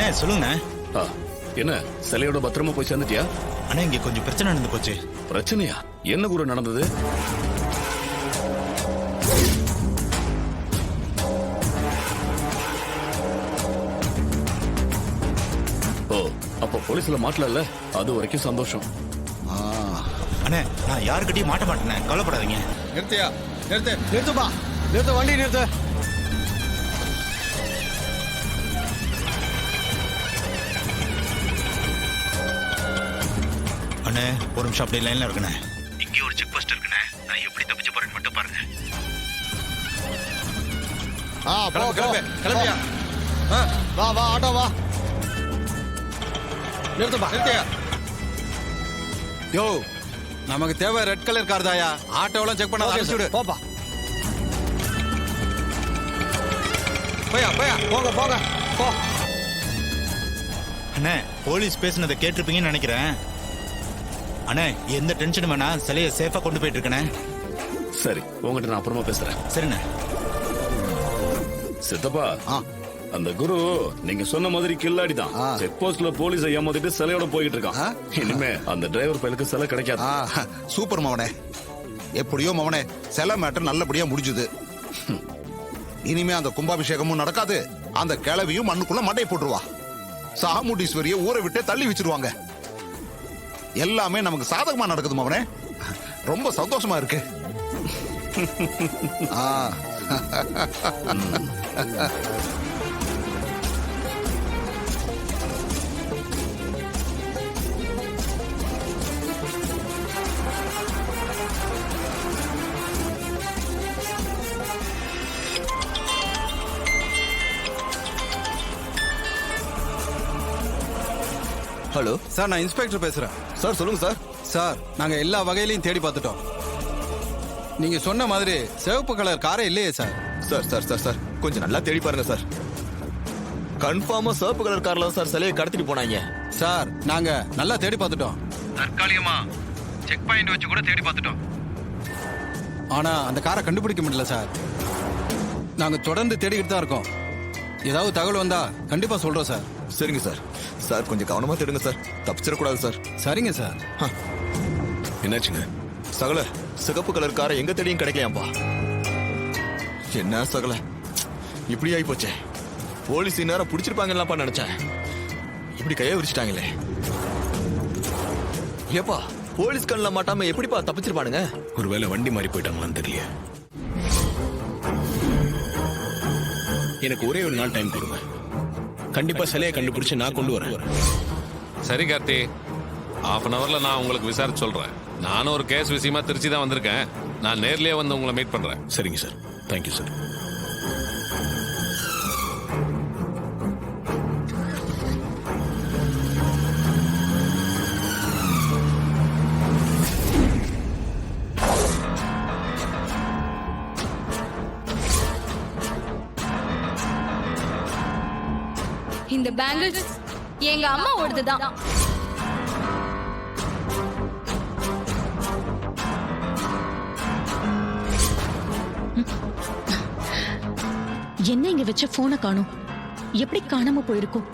அண்ணே சொல்லுங்க. என்ன சிலையோட பத்திரமா போய் சேர்ந்துட்டியா? அண்ணா இங்க கொஞ்சம் பிரச்சனை நடந்து போச்சு. பிரச்சனையா? என்ன குரு நடந்தது? ஓ, அப்ப போலீஸ்ல மாட்டல, அது வரைக்கும் சந்தோஷம். அண்ணே நான் யாருக்கிட்டையும் மாட்ட மாட்டேன், கவலைப்படாதீங்க. நிறுத்தியா? நிறுத்துப்பா, நிறுத்த, வண்டி நிறுத்த. அண்ணே ஒரு நிமிஷம் அப்படியே லைன்ல இருக்குண்ணே. இங்கே ஒரு செக் போஸ்ட் இருக்குண்ணே, நான் எப்படி தப்பிச்சு போறேன்னு மட்டும் பாருங்க. கிளம்பியா? வா வா, ஆட்டோ வா. நிறுத்துப்பா, நிறுத்தியா? யோ, நமக்கு தேவை ரெட் கலர் கார் தாயா. ஆட்டோலாம் செக் பண்ண அனுப்பிச்சுடு. போப்பா, போயா போயா, போங்க போங்க போ. அண்ணே போலீஸ் பேசுனதை கேட்டிருப்பீங்கன்னு நினைக்கிறேன். அண்ணே எந்த டென்ஷனும் வேணா, சிலையை சேஃபா கொண்டு போயிட்டு இருக்கேனே. சரி, உங்ககிட்ட நான் அப்புறமா பேசுறேன். சரிண்ணே. சித்தப்பா, அந்த குரு நீங்க சொன்ன மாதிரி கில்லாடிதான். செக் போஸ்ட்ல போலீஸை ஏமாத்திட்டு சிலையோட போயிட்டு இருக்கான். இனிமே அந்த டிரைவர் பையலுக்கு சிலை கிடைக்காது. சூப்பர் மவனே, எப்படியோ மவனே சிலை மேட்டர் நல்லபடியா முடிஞ்சது. இனிமே அந்த கும்பாபிஷேகமும் நடக்காது, அந்த கிளவியும் மண்ணுக்குள்ள மண்டை போட்டுருவா. சாமுண்டீஸ்வரிய ஊரை விட்டு தள்ளி வச்சிருவாங்க. எல்லாமே நமக்கு சாதகமா நடக்குது மவனே, ரொம்ப சந்தோஷமா இருக்கு. ஹலோ சார், நான் இன்ஸ்பெக்டர் பேசுறேன். சார் சொல்லுங்க சார். சார், நாங்க எல்லா வகையிலையும் தேடி பார்த்துட்டோம். நீங்க சொன்ன மாதிரி சிவப்பு கலர் காரே இல்லையே sir. Sir sir sir sir கொஞ்சம் நல்லா தேடி பாருங்க சார். கன்ஃபார்மா சிவப்பு கலர் கார்ல சார் சிலையை கடத்திட்டு போனாங்க. சார், நாங்க நல்லா தேடி பார்த்துட்டோம். தற்காலிகமா செக் பாயிண்ட் வச்சு கூட தேடி பார்த்துட்டோம். ஆனா அந்த காரை கண்டுபிடிக்க முடியல சார். நாங்க தொடர்ந்து தேடிக்கிட்டு தான் இருக்கோம். ஏதாவது தகவல் வந்தா கண்டிப்பா சொல்றோம் சார். சரிங்க சார். சார் கொஞ்சம் கவனமா தேடுங்க சார், தப்பிச்சிடக்கூடாது சார். சரிங்க சார். என்னாச்சுங்க? சகல, சிகப்பு கலர் காரை எங்க தேடியும் கிடைக்கலையாம்பா. என்ன சகல, இப்படி ஆகி போச்சே. போலீஸ் நேரம் பிடிச்சிருப்பாங்கலாம் நினைச்சேன், இப்படி கையை விரிச்சிட்டாங்களே. ஏப்பா, போலீஸ் கண்ணில் மாட்டாம எப்படிப்பா தப்பிச்சிருப்பானுங்க? ஒருவேளை வண்டி மாறி போயிட்டாங்களான்னு தெரியல. எனக்கு ஒரே ஒரு நாள் டைம் கொடுங்க, கண்டிப்பா சிலையை கண்டுபிடிச்சு நான் கொண்டு வரேன். சரி கார்த்தி, ஹாஃப் அன் அவர்ல நான் உங்களுக்கு விசாரிச்சு சொல்றேன். நானும் ஒரு கேஸ் விஷயமா திருச்சி தான் வந்திருக்கேன். நான் நேர்லயே வந்து உங்களை மீட் பண்றேன். சரிங்க சார், தேங்க்யூ சார். இந்த பேங்கிள்ஸ் எங்க அம்மா ஓடுதுதான். என்ன இங்க வச்ச போனை காணும்? எப்படி காணாம போயிருக்கும்?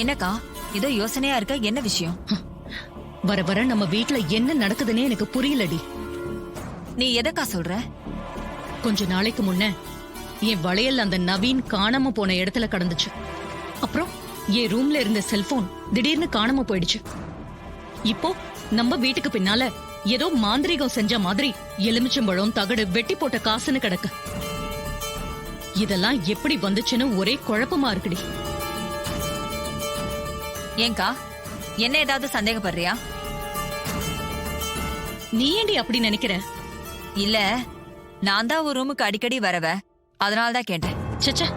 என்னக்கா ஏதோ யோசனையா இருக்க? என்ன விஷயம்? வர வர நம்ம வீட்ல என்ன நடக்குதுன்னே எனக்கு புரியலடி. நீ எதக்கா சொல்ற? கொஞ்ச நாளைக்கு முன்ன என் வளையல் அந்த நவீன் காணாம போன இடத்துல கடந்துச்சு. அப்புறம் என் ரூம்ல இருந்த செல்போன் திடீர்னு காணாம போயிடுச்சு. இப்போ நம்ம வீட்டுக்கு பின்னால ஏதோ மாந்திரீகம் செஞ்ச மாதிரி எலுமிச்சம்பழம், தகடு, வெட்டி போட்ட காசுன்னு கிடக்கு. இதெல்லாம் எப்படி வந்துச்சுன்னு ஒரே குழப்பமா இருக்குடி. ஏங்கா, என்ன ஏதாவது சந்தேகப்படுறியா? நீ ஏண்டி அப்படி நினைக்கிற? இல்ல, நான் தான் ஒரு ரூமுக்கு அடிக்கடி வரவ, அதனாலதான் கேட்டேன். சச்சா,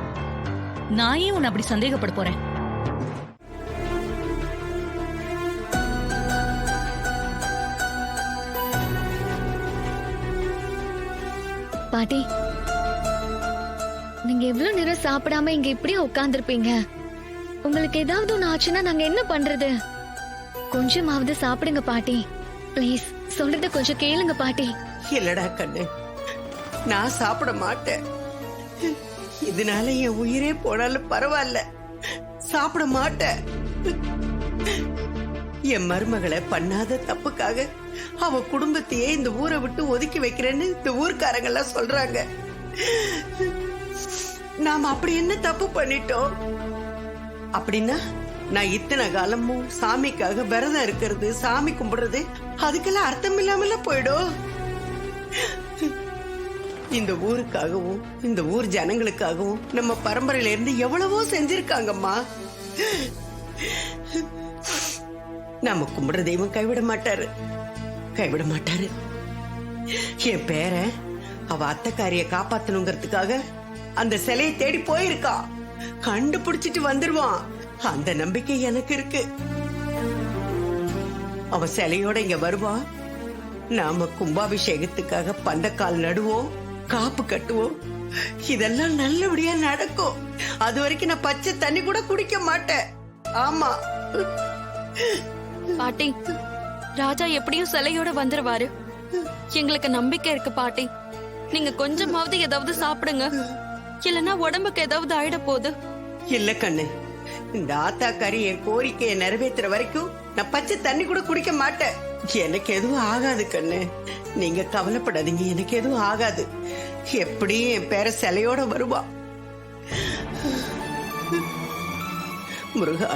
நான் ஏன் உன்னை அப்படி சந்தேகப்பட போறேன்? பாட்டி, நீங்க எவ்வளவு நேரம் சாப்பிடாம இங்க இப்படி உட்கார்ந்துருப்பீங்க? உங்களுக்கு ஏதாவது ஒண்ணு ஆச்சுன்னா நாங்க என்ன பண்றது? கொஞ்சமாவது சாப்பிடுங்க பாட்டி. ப்ளீஸ் சொல்றத கொஞ்சம் கேளுங்க பாட்டி. இல்லடா கண்ணு, நான் சாப்பிட மாட்டேன். இதனால என் உயிரே போனாலும் பரவாயில்ல, சாப்பிட மாட்டேன். என் மருமகளை பண்ணாத தப்புக்காக அவ குடும்பத்தையே இந்த ஊரை விட்டு ஒதுக்கி வைக்கிறேன்னு இந்த ஊர்க்காரங்க எல்லாம் சொல்றாங்க. நாம அப்படி என்ன தப்பு பண்ணிட்டோம்? அப்படின்னா நான் இத்தனை காலமும் சாமிக்காக விரதம் இருக்கிறது, சாமி கும்பிடுறது, அதுக்கெல்லாம் அர்த்தம் இல்லாமல போயிடும். இந்த ஊருக்காகவும் இந்த ஊர் ஜனங்களுக்காகவும் நம்ம பரம்பரையில இருந்து எவ்வளவோ செஞ்சிருக்காங்கம்மா. நம்ம கும்பிடுற தெய்வம் கைவிட மாட்டாரு, கைவிட மாட்டாரு. என் பேரன் அவ அத்தைக்காரிய காப்பாத்தணுங்கிறதுக்காக அந்த சிலையை தேடி போயிருக்கா. கண்டுபிடிச்சிட்டு வந்துருவான். அந்த நம்பிக்கை எனக்கு இருக்கு. அவ சிலையோட இங்க வருவான். நாம கும்பாபிஷேகத்துக்காக பந்தக்கால் நடுவோம், காப்பு கட்டுவோம். இதெல்லாம் நல்லபடியா நடக்கும். அது வரைக்கும் நான் பச்சை தண்ணி கூட குடிக்க மாட்டேன். ஆமா பாட்டி, ராஜா எப்படியும் சிலையோட வந்துருவாரு. எங்களுக்கு நம்பிக்கை இருக்கு பாட்டி. நீங்க கொஞ்சமாவது ஏதாவது சாப்பிடுங்க, இல்லன்னா உடம்புக்கு ஏதாவது ஆயிட போகுது. இல்ல கண்ணு, இந்த ஆத்தாக்காரி என் கோரிக்கையை நிறைவேற்றுற வரைக்கும் நான் பச்சை தண்ணி கூட குடிக்க மாட்டேன். எனக்கு எதுவும் ஆகாது கண்ணு, நீங்க கவலைப்படாதீங்க. எனக்கு எதுவும் ஆகாது. எப்படியும் என் பேர சிலையோட வருவா. முருகா.